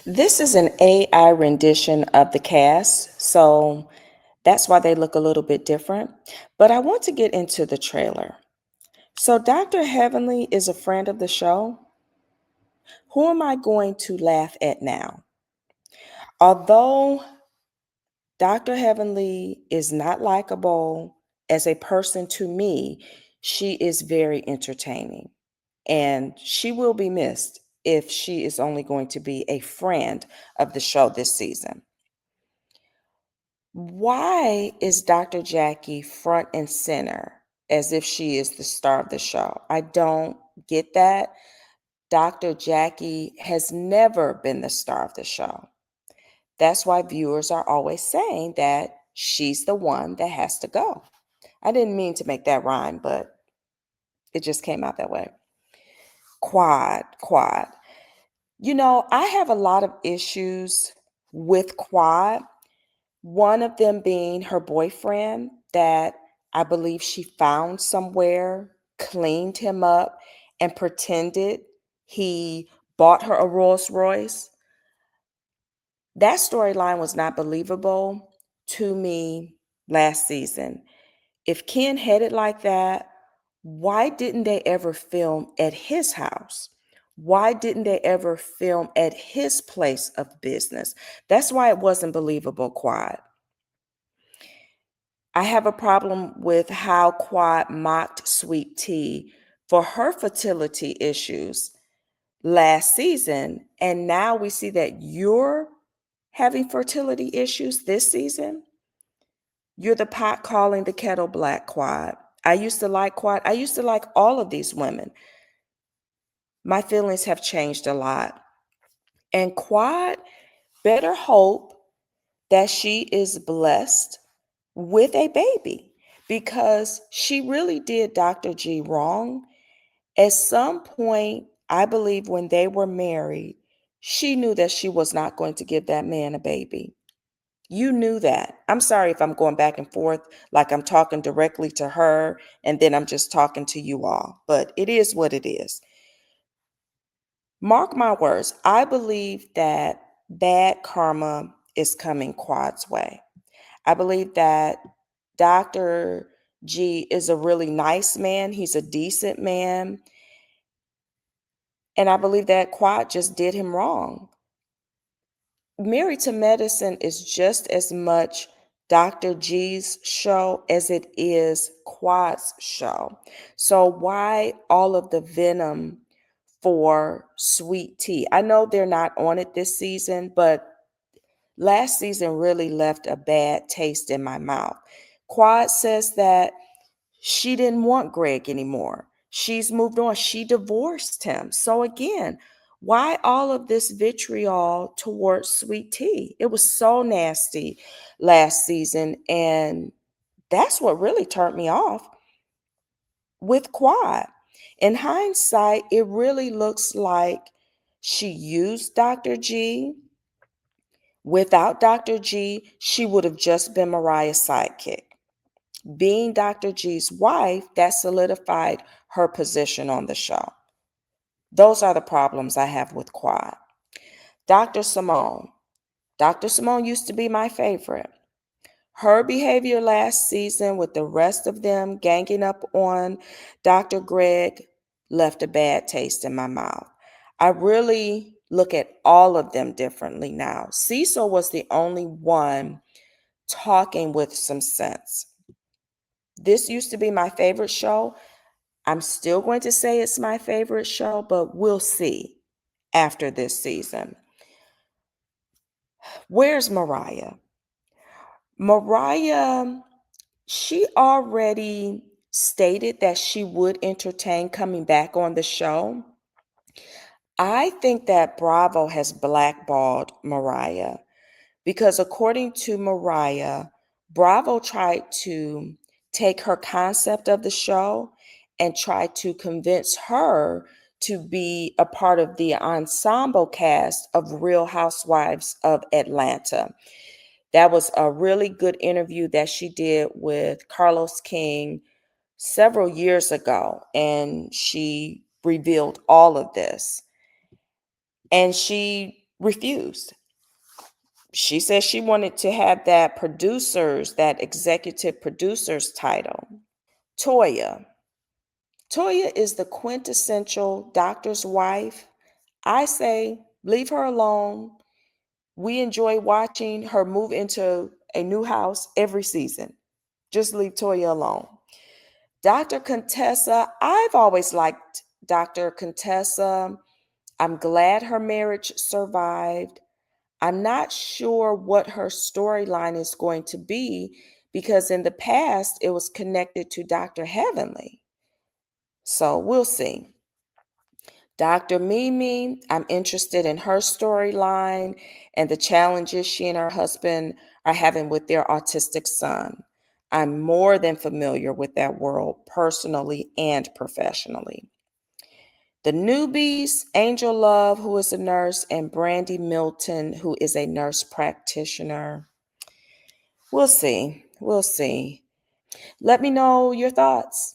This is an AI rendition of the cast, so that's why they look a little bit different. But I want to get into the trailer. So, Dr. Heavenly is a friend of the show. Who am I going to laugh at now? Although Dr. Heavenly is not likable as a person to me, she is very entertaining and she will be missed if she is only going to be a friend of the show this season. Why is Dr. Jackie front and center as if she is the star of the show? I don't get that. Dr. Jackie has never been the star of the show. That's why viewers are always saying that she's the one that has to go. I didn't mean to make that rhyme, but it just came out that way. Quad. I have a lot of issues with Quad. One of them being her boyfriend that I believe she found somewhere, cleaned him up, and pretended he bought her a Rolls Royce. That storyline was not believable to me last season. If Ken had it like that, why didn't they ever film at his house? Why didn't they ever film at his place of business? That's why it wasn't believable, Quad. I have a problem with how Quad mocked Sweet Tea for her fertility issues last season. And now we see that you're having fertility issues this season. You're the pot calling the kettle black, Quad. I used to like Quad. I used to like all of these women. My feelings have changed a lot. And Quad better hope that she is blessed with a baby because she really did Dr. G wrong. At some point, I believe when they were married, she knew that she was not going to give that man a baby. You knew that. I'm sorry if I'm going back and forth, like I'm talking directly to her and then I'm just talking to you all, but it is what it is. Mark my words, I believe that bad karma is coming Quad's way. I believe that Dr. G is a really nice man. He's a decent man. And I believe that Quad just did him wrong. Married to Medicine is just as much Dr. G's show as it is Quad's show. So why all of the venom for Sweet Tea? I know they're not on it this season, but last season really left a bad taste in my mouth. Quad says that she didn't want Greg anymore. She's moved on. She divorced him. So again, why all of this vitriol towards Sweet Tea? It was so nasty last season. And that's what really turned me off with Quad. In hindsight, it really looks like she used Dr. G. Without Dr. G, she would have just been Mariah's sidekick. Being Dr. G's wife, that solidified her position on the show. Those are the problems I have with Quad. Dr. Simone. Dr. Simone used to be my favorite. Her behavior last season with the rest of them ganging up on Dr. Greg left a bad taste in my mouth. I really look at all of them differently now. Cecil was the only one talking with some sense. This used to be my favorite show. I'm still going to say it's my favorite show, but we'll see after this season. Where's Mariah? Mariah, she already stated that she would entertain coming back on the show. I think that Bravo has blackballed Mariah because, according to Mariah, Bravo tried to take her concept of the show and try to convince her to be a part of the ensemble cast of Real Housewives of Atlanta. That was a really good interview that she did with Carlos King several years ago, and she revealed all of this. And she refused. She said she wanted to have that executive producer's title. Toya. Toya is the quintessential doctor's wife. I say, leave her alone. We enjoy watching her move into a new house every season. Just leave Toya alone. Dr. Contessa, I've always liked Dr. Contessa. I'm glad her marriage survived. I'm not sure what her storyline is going to be because in the past it was connected to Dr. Heavenly. So we'll see. Dr. Mimi, I'm interested in her storyline and the challenges she and her husband are having with their autistic son. I'm more than familiar with that world personally and professionally. The newbies, Angel Love, who is a nurse, and Brandi Milton, who is a nurse practitioner. We'll see. We'll see. Let me know your thoughts.